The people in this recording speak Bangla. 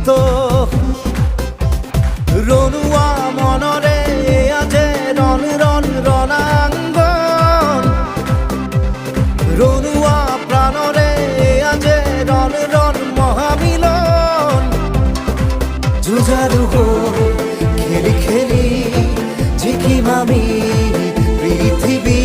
মুক্ত রনুয়া মনরে আজে রন রন রণাঙ্গন রনুয়া প্রাণরে আজে রন রন মহামিলন জুজারু খেলি খেলি ঝিকিম আমি পৃথিবী